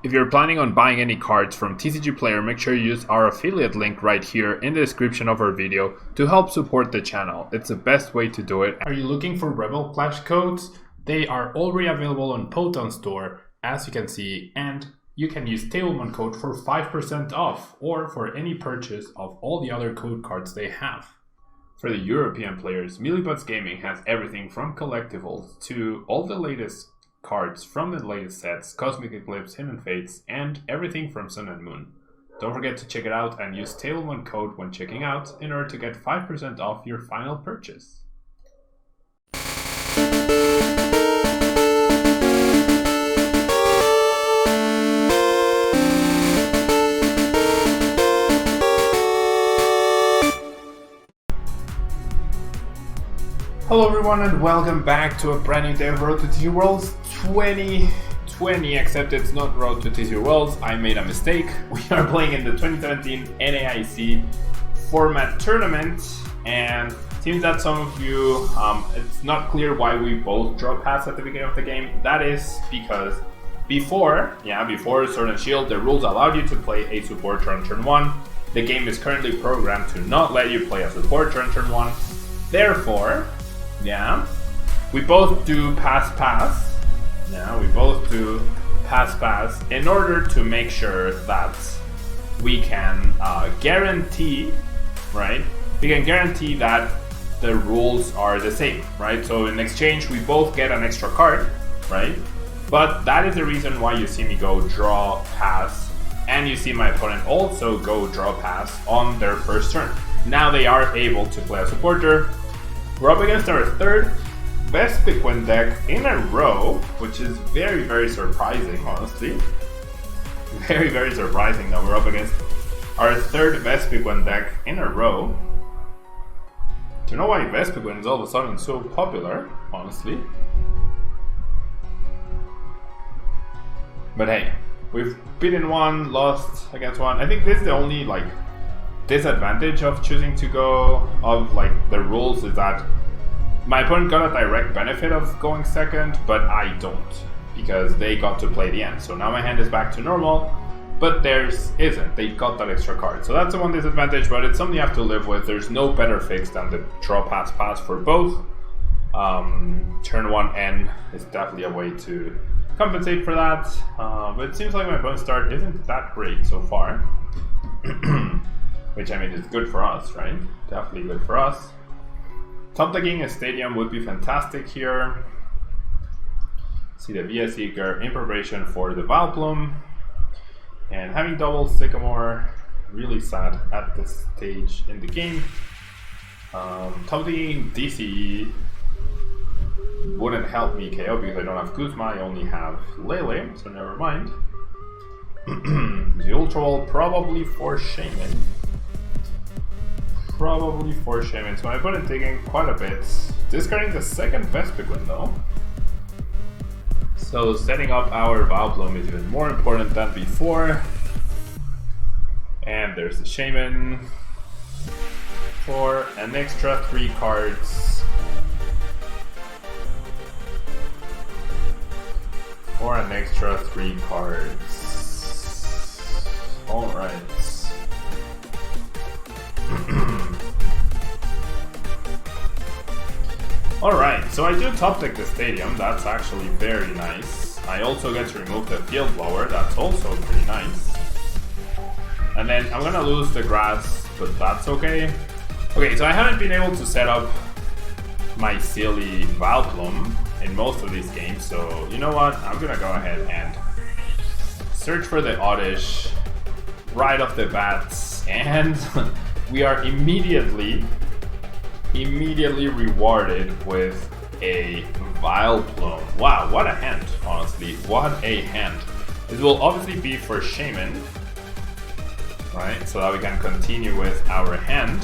If you're planning on buying any cards from TCG Player, make sure you use our affiliate link right here in the description of our video to help support the channel. It's the best way to do it. Are you looking for Rebel Clash codes? They are already available on Poton Store, as you can see, and you can use Tablemon code for 5% off or for any purchase of all the other code cards they have. For the European players, Millibots Gaming has everything from collectibles to all the latest cards from the latest sets, Cosmic Eclipse, Hidden Fates, and everything from Sun and Moon. Don't forget to check it out and use Tablemon code when checking out in order to get 5% off your final purchase. Hello everyone and welcome back to a brand new day of Road to TCG Worlds 2020, except it's not Road to TCG Worlds. I made a mistake. We are playing in the 2017 NAIC format tournament, and it seems that some of you, it's not clear why we both draw pass at the beginning of the game. That is because before Sword and Shield, the rules allowed you to play a supporter on turn 1. The game is currently programmed to not let you play a supporter on turn 1. Therefore, we both do pass. We both do pass in order to make sure that we can guarantee, right? We can guarantee that the rules are the same, right? So in exchange, we both get an extra card, right? But that is the reason why you see me go draw pass, and you see my opponent also go draw pass on their first turn. Now they are able to play a supporter. We're up against our third best Piquin deck in a row, which is very, very surprising, honestly. Very, very surprising that we're up against our third best Piquin deck in a row. Do you know why Vespiquen is all of a sudden so popular, honestly? But hey, we've beaten one, lost against one. I think this is the only disadvantage of choosing to go of the rules is that my opponent got a direct benefit of going second, but I don't, because they got to play the end. So now my hand is back to normal, but theirs isn't. They got that extra card. So that's the one disadvantage, but it's something you have to live with. There's no better fix than the draw pass for both. Turn 1 N is definitely a way to compensate for that. But it seems like my opponent's start isn't that great so far. Which, I mean, is good for us, right? Definitely good for us. Top decking a stadium would be fantastic here. See the VS Seeker in preparation for the Vileplume. And having double Sycamore, really sad at this stage in the game. Top decking DCE wouldn't help me KO because I don't have Kuzma, I only have Lele, so never mind. The Ultra Wall probably for Shaman. So my opponent taking quite a bit. Discarding the second best Piquin though. So setting up our Vileplume is even more important than before. And there's the Shaman for an extra 3 cards. Alright. Alright, so I do top deck the stadium, that's actually very nice. I also get to remove the field blower, that's also pretty nice. And then I'm gonna lose the grass, but that's okay. Okay, so I haven't been able to set up my silly Vileplume in most of these games, so you know what, I'm gonna go ahead and search for the Oddish right off the bat, and we are immediately rewarded with a Vileplume. Wow, what a hand, honestly. What a hand. This will obviously be for Shaman, right? So that we can continue with our hand.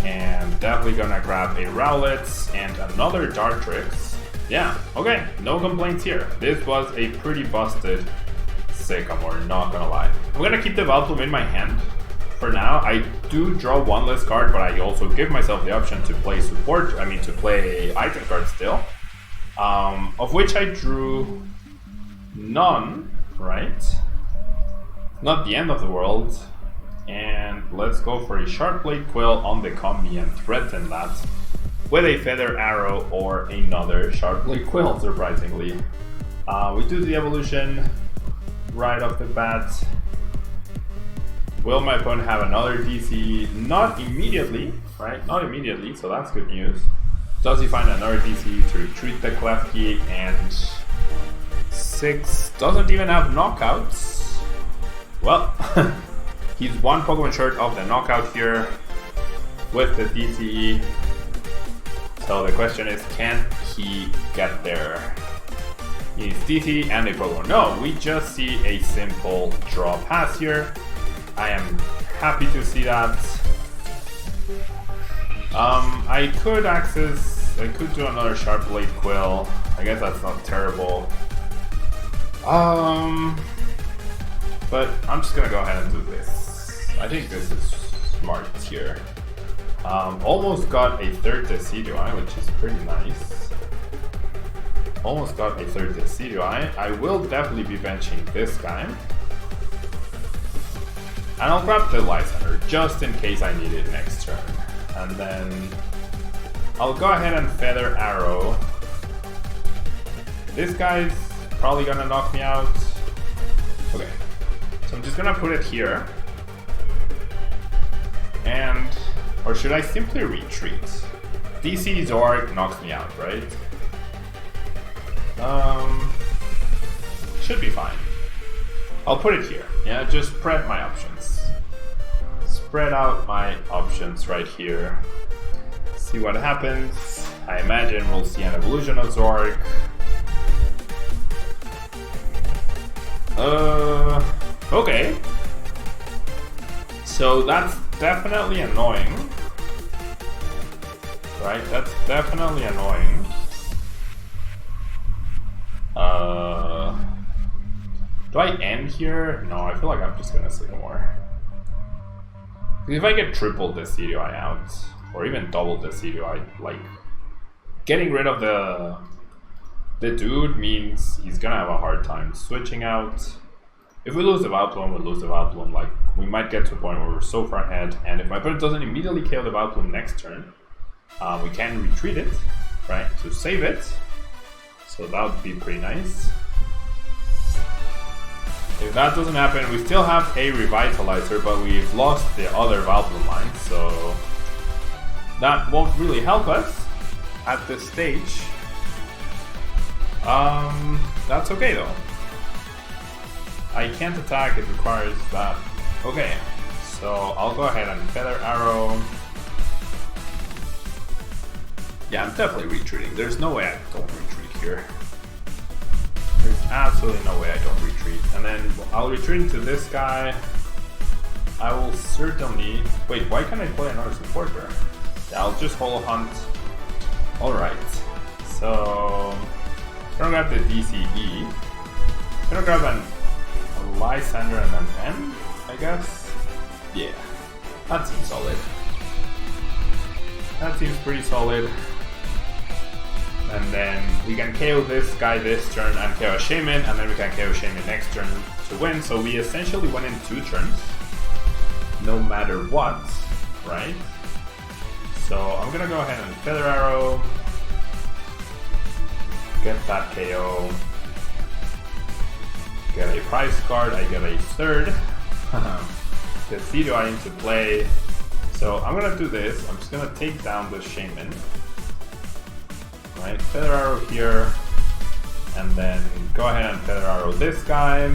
And definitely gonna grab a Rowlet and another Dartrix. Yeah, okay, no complaints here. This was a pretty busted Sycamore, not gonna lie. I'm gonna keep the Vileplume in my hand for now. I do draw one less card, but I also give myself the option to play to play item cards still. Of which I drew none right? Not the end of the world. And let's go for a Sharp Blade Quill on the combi and threaten that with a Feather Arrow or another Sharp Blade Quill, surprisingly. We do the evolution right off the bat. Will my opponent have another DC? Not immediately, right? Not immediately, so that's good news. Does he find another DC to retreat the Klefki? And 6 doesn't even have knockouts. Well, he's one Pokemon short of the knockout here with the DCE. So the question is, can he get there? He needs DC and a Pokemon. No, we just see a simple draw pass here. I am happy to see that. I could do another Sharp Blade Quill. I guess that's not terrible. But I'm just gonna go ahead and do this. I think this is smart here. Almost got a third Decidueye, which is pretty nice. Almost got a third Decidueye. I will definitely be benching this guy. And I'll grab the Lysander just in case I need it next turn. And then I'll go ahead and Feather Arrow. This guy's probably gonna knock me out. Okay. So I'm just gonna put it here. And, or should I simply retreat? DC Zork knocks me out, right? Should be fine. I'll put it here. Yeah, just spread my options. Spread out my options right here. See what happens. I imagine we'll see an evolution of Zork. Okay. So that's definitely annoying. Right, that's definitely annoying. Do I end here? No, I feel like I'm just gonna Sycamore. If I get triple Decidueye out, or even double Decidueye, like, getting rid of the dude means he's gonna have a hard time switching out. If we lose the Vileplume, we lose the Vileplume. Like, we might get to a point where we're so far ahead, and if my opponent doesn't immediately kill the Vileplume next turn, we can retreat it, right, to save it. So that would be pretty nice. If that doesn't happen, we still have a Revitalizer, but we've lost the other Vileplume line, so that won't really help us at this stage. That's okay though. I can't attack, it requires that. Okay, so I'll go ahead and Feather Arrow. Yeah, I'm definitely retreating. There's no way I don't retreat here. There's absolutely no way I don't retreat. And then I'll retreat into this guy. I will certainly... Wait, why can't I play another supporter? Yeah, I'll just Holo Hunt. Alright, so... I'm gonna grab the DCE. I'm gonna grab a Lysander and an M, I guess. Yeah, that seems solid. That seems pretty solid. And then we can KO this guy this turn and KO Shaman, and then we can KO Shaman next turn to win. So we essentially win in 2 turns, no matter what, right? So I'm gonna go ahead and Feather Arrow, get that KO, get a prize card, I get a third, get Decidueye into play. So I'm gonna do this, I'm just gonna take down the Shaman. Right, Feather Arrow here, and then go ahead and Feather Arrow this guy.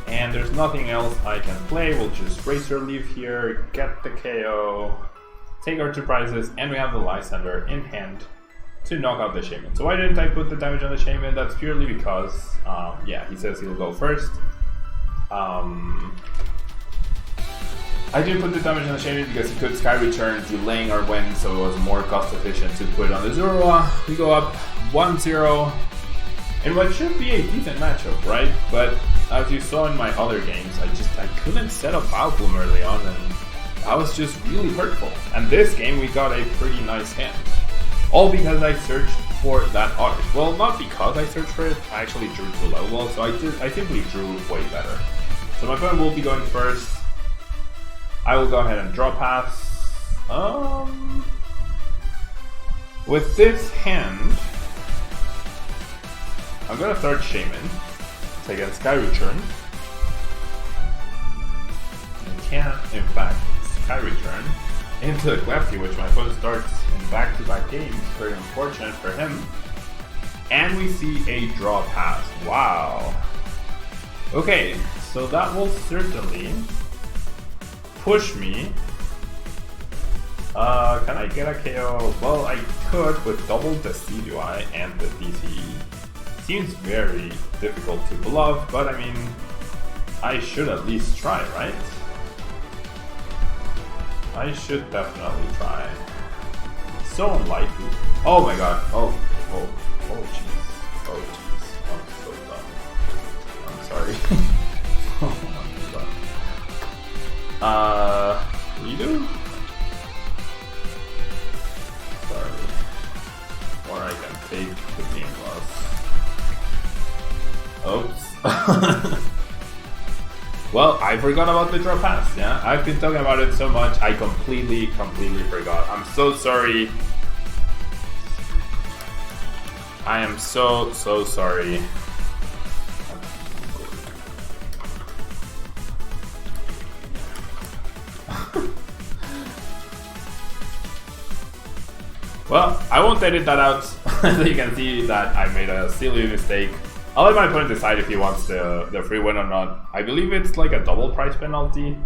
And there's nothing else I can play, we'll just Razor Leaf here, get the KO, take our 2 prizes, and we have the Lysander in hand to knock out the Shaman. So why didn't I put the damage on the Shaman? That's purely because, yeah, he says he'll go first. I didn't put the damage on the Shaman because he could Sky Return, delaying our win, so it was more cost efficient to put it on the Zorua. We go up 1-0 in what should be a decent matchup, right? But as you saw in my other games, I couldn't set up Vileplume early on, and that was just really hurtful. And this game we got a pretty nice hand. All because I searched for that artist. Well, not because I searched for it, I actually drew too low, so I simply drew way better. So my opponent will be going first. I will go ahead and draw pass. With this hand, I'm gonna start Shaman. It's against Sky Return. And can, in fact, Sky Return into the Klefki, which my opponent starts in back-to-back games. Very unfortunate for him. And we see a draw pass. Wow. Okay, so that will certainly push me. Can I get a KO? Well, I could with double the CDI and the DCE. Seems very difficult to bluff, but I mean, I should at least try, right? I should definitely try. So unlikely. Oh my god. Oh jeez. Oh jeez. I'm so dumb. I'm sorry. Oh my god. Redo? Sorry. Or I can take the game loss. Oops. Well, I forgot about the draw pass, yeah? I've been talking about it so much, I completely forgot. I'm so sorry. I am so sorry. Well, I won't edit that out, so you can see that I made a silly mistake. I'll let my opponent decide if he wants the free win or not. I believe it's like a double price penalty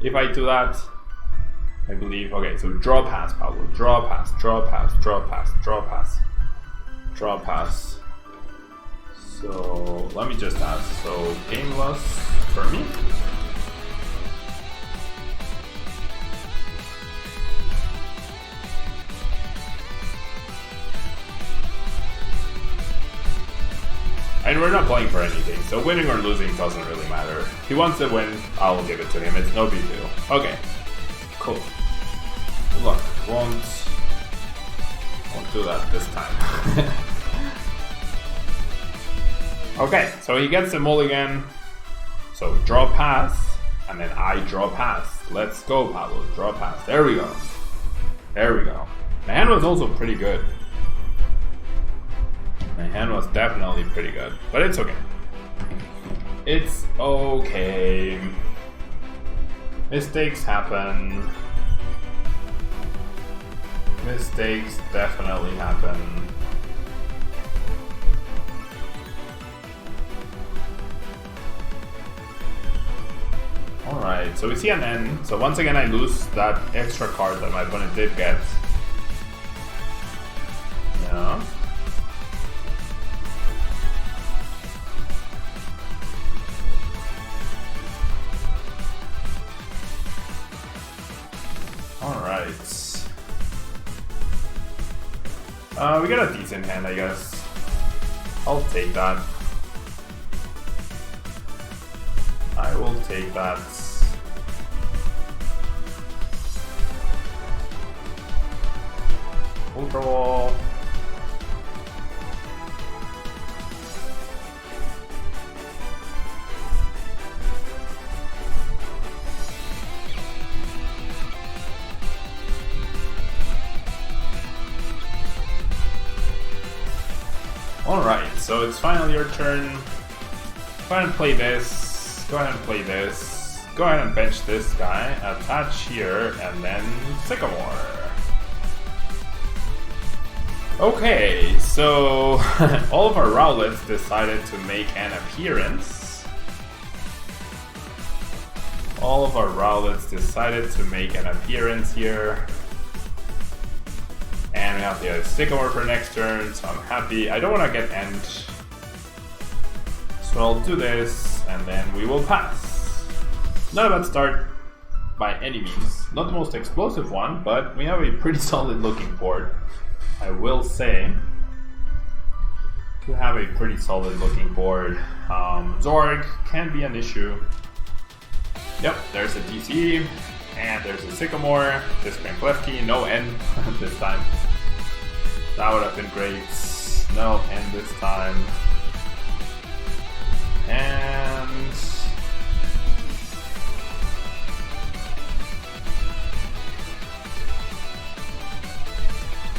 if I do that. I believe. Okay, so draw pass, Pablo. Draw pass, draw pass, draw pass, draw pass, draw pass. So let me just ask. So game loss for me. And we're not playing for anything, so winning or losing doesn't really matter. If he wants to win, I'll give it to him. It's no big deal. Okay, cool. Good luck. Won't do that this time. Okay, so he gets a mulligan. So draw pass, and then I draw pass. Let's go, Pablo. Draw pass. There we go. There we go. The hand was also pretty good. My hand was definitely pretty good, but it's okay. It's okay. Mistakes happen. Mistakes definitely happen. Alright, so we see an N. So once again I lose that extra card that my opponent did get. Yeah. Alright. We got a decent hand, I guess. I'll take that. I will take that. Ultra Wall. Alright, so it's finally your turn. Go ahead and play this. Go ahead and play this. Go ahead and bench this guy. Attach here, and then Sycamore. Okay, so all of our Rowlets decided to make an appearance. All of our Rowlets decided to make an appearance here. And we have the Sycamore for next turn, so I'm happy. I don't want to get end. So I'll do this, and then we will pass. Not a bad start by any means. Not the most explosive one, but we have a pretty solid looking board. I will say. We have a pretty solid looking board. Zorg can be an issue. Yep, there's a DCE, and there's a Sycamore. This Klefki, no end this time. That would have been great. No, and this time. And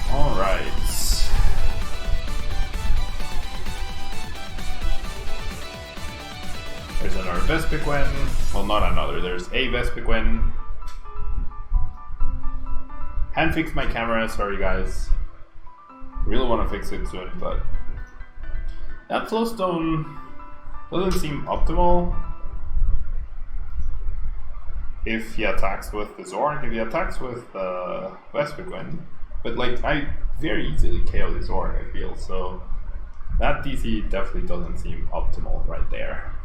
all right. There's another Vespiquen. Well, not another. There's a Vespiquen. Hadn't fixed my camera. Sorry, guys. Really want to fix it soon, but that Flowstone doesn't seem optimal if he attacks with the Zork, if he attacks with Vespiquen. But like, I very easily KO the Zork, I feel, so that DC definitely doesn't seem optimal right there.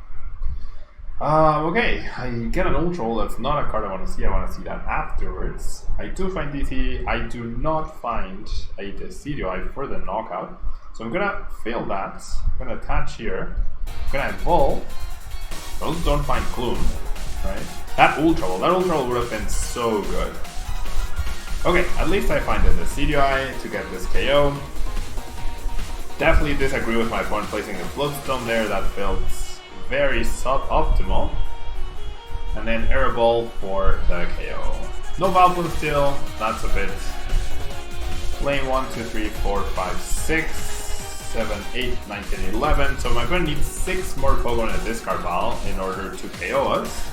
Okay, I get an Ultra. That's not a card I want to see. I want to see that afterwards. I do find DC. I do not find a Decidueye for the knockout. So I'm gonna fail that. I'm gonna attach here. I'm gonna evolve. Those don't find Gloom, right? That Ultra would have been so good. Okay, at least I find the Decidueye to get this KO. Definitely disagree with my opponent placing the Floatstone there. That felt very suboptimal. And then Air Ball for the KO. No Valpon still. That's a bit. Lane 1, 2, 3, 4, 5, 6, 7, 8, 9, 10, 11. So my opponent needs 6 more Pokemon in this card pile in order to KO us.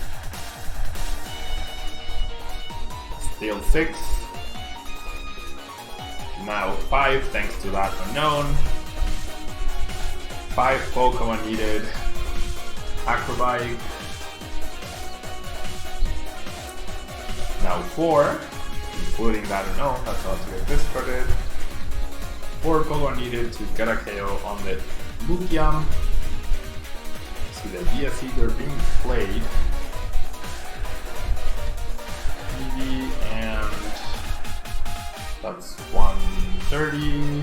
Still 6. Now 5 thanks to that unknown. 5 Pokemon needed. Acrobyte. Now 4, including that unknown, that's how to get discarded. 4 Pokemon needed to get a KO on the Lugia. See the VS Seeker being played. Eevee, and that's 130,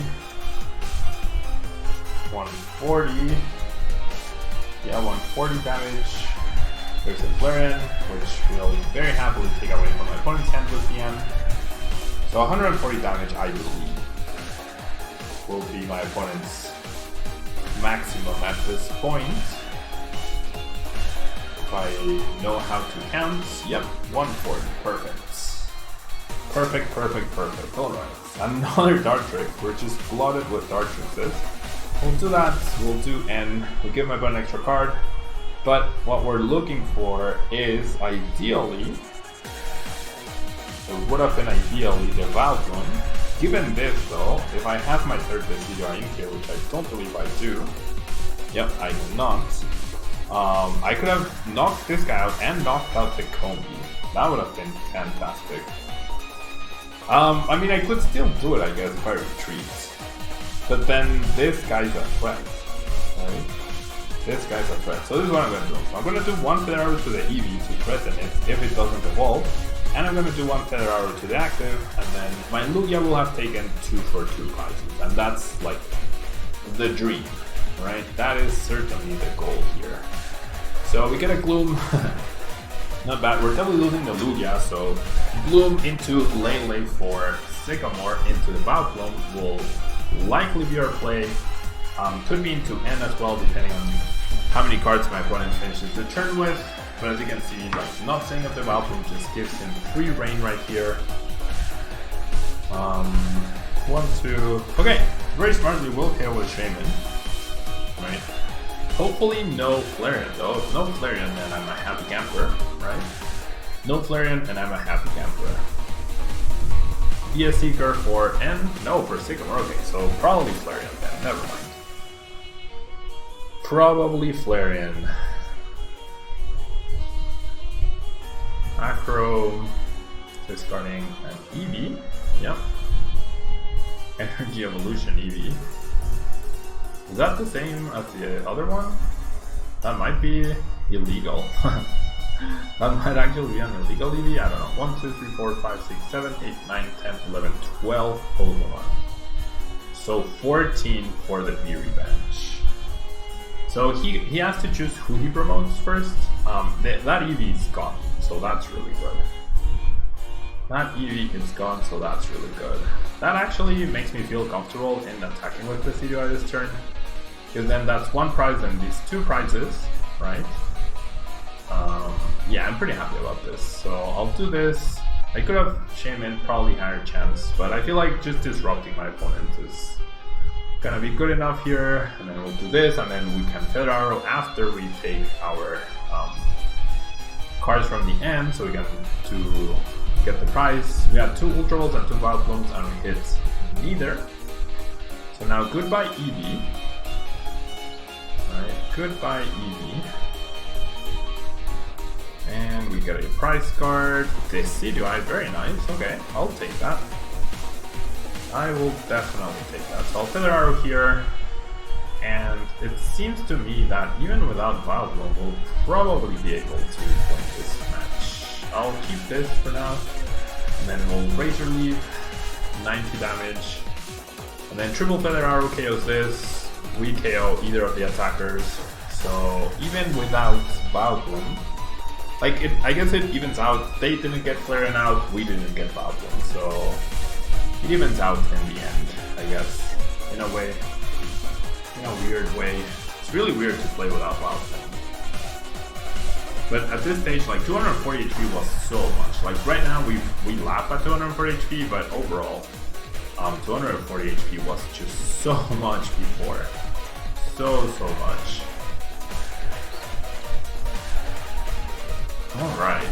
140. Yeah, 140 damage. There's a Flareon, which will very happily take away from my opponent's hand with the end. So 140 damage, I believe, will be my opponent's maximum at this point. If I know how to count, yep, 140, perfect. Perfect, perfect, perfect. Alright, another Dartrix. We're just flooded with Dartrixes. We'll do that, we'll do N, we'll give my opponent an extra card, but what we're looking for is ideally, it would have been ideally the Valpon. Given this though, if I have my third Decidueye in here, which I don't believe I do, yep, I do not, I could have knocked this guy out and knocked out the Combi. That would have been fantastic. I mean, I could still do it, I guess, if I retreat. But then this guy's a threat, right? This guy's a threat. So this is what I'm going to do. So I'm going to do 1 Feather Arrow to the Eevee to threaten it if it doesn't evolve. And I'm going to do 1 Feather Arrow to the active. And then my Lugia will have taken 2 for 2 prizes. And that's like the dream, right? That is certainly the goal here. So we get a Gloom. Not bad. We're definitely losing the Lugia. So Gloom into Lele for Sycamore into the Valplum will likely be our play. Could be into N as well, depending on how many cards my opponent finishes the turn with. But as you can see, like, not saying of the Valpon just gives him free reign right here. 1, 2. Okay, very smartly will KO with Shaman. Right. Hopefully no Flareon though. If no Flareon, then I'm a happy camper, right? No Flareon, and I'm a happy camper. VS Seeker for N? No, for Sycamore. Okay, so probably Flareon then. Never mind. Probably Flareon. Acro. Discarding an Eevee. Yep. Energy Evolution Eevee. Is that the same as the other one? That might be illegal. That might actually be an illegal Eevee. I don't know. 1, 2, 3, 4, 5, 6, 7, 8, 9, 10, 11, 12 Pokemon. So 14 for the V Revenge. So he has to choose who he promotes first. That Eevee is gone, so that's really good. That EV is gone, so that's really good. That actually makes me feel comfortable in attacking with Presidio this turn. Because then that's one prize and these two prizes, right? Yeah, I'm pretty happy about this. So I'll do this. I could have Shaman, probably higher chance, but I feel like just disrupting my opponent is gonna be good enough here. And then we'll do this, and then we can Feather Arrow after we take our cards from the end, so we can to get the prize. We had 2 Ultra Balls and 2 Wild Blooms, and we hit neither. So now goodbye EV. Alright, goodbye EV. And we get a prize card. Decidueye, very nice. Okay, I'll take that. I will definitely take that. So I'll Feather Arrow here. And it seems to me that even without Wild Bloom, we'll probably be able to win this match. I'll keep this for now. And then we'll Razor Leaf, 90 damage. And then triple Feather Arrow KOs this. We KO either of the attackers. So even without Wild Bloom, like I guess it evens out. They didn't get Flareon out, we didn't get Wild Bloom. So it evens out in the end, I guess. In a way. In a weird way. It's really weird to play without Wild Bloom. But at this stage, like 240 HP was so much. Like right now we laugh at 240 HP, but overall 240 HP was just so much before. So much. Alright.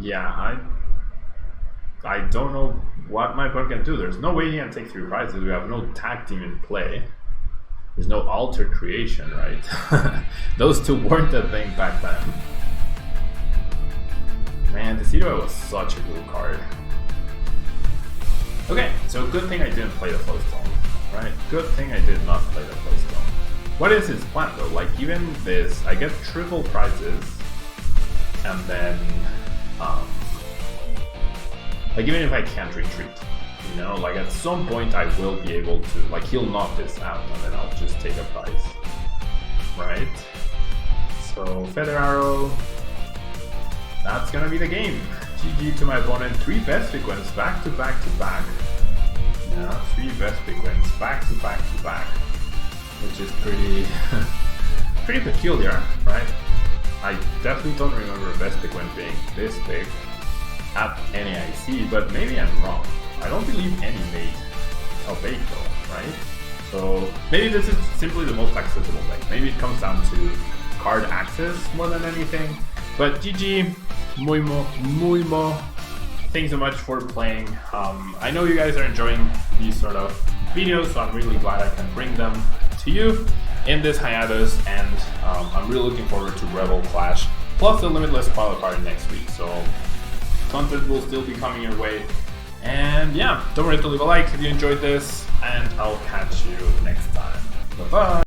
Yeah, I don't know what my opponent can do. There's no way he can take 3 prizes. We have no tag team in play. There's no alter creation, right? Those two weren't a thing back then. Man, Decidueye was such a good card. Okay, so good thing I didn't play the Flow Stone, right? Good thing I did not play the Flow Stone. What is his plan though? Like even this, I get triple prizes, and then like even if I can't retreat, you know, like at some point I will be able to, like he'll knock this out and then I'll just take a prize, right? So Feather Arrow, that's gonna be the game. GG to my opponent. 3 Vespiquens back to back to back. Yeah, 3 Vespiquens back to back to back, which is pretty pretty peculiar, right? I definitely don't remember Vespiquen being this big at NAIC, but maybe I'm wrong. I don't believe any made Albedo, right? So maybe this is simply the most accessible deck. Maybe it comes down to card access more than anything. But GG, muy mo. Thanks so much for playing. I know you guys are enjoying these sort of videos, so I'm really glad I can bring them to you in this hiatus, and I'm really looking forward to Rebel Clash plus the Limitless Pilot Party next week. So content will still be coming your way, and yeah, don't forget to leave a like if you enjoyed this, and I'll catch you next time. Bye bye.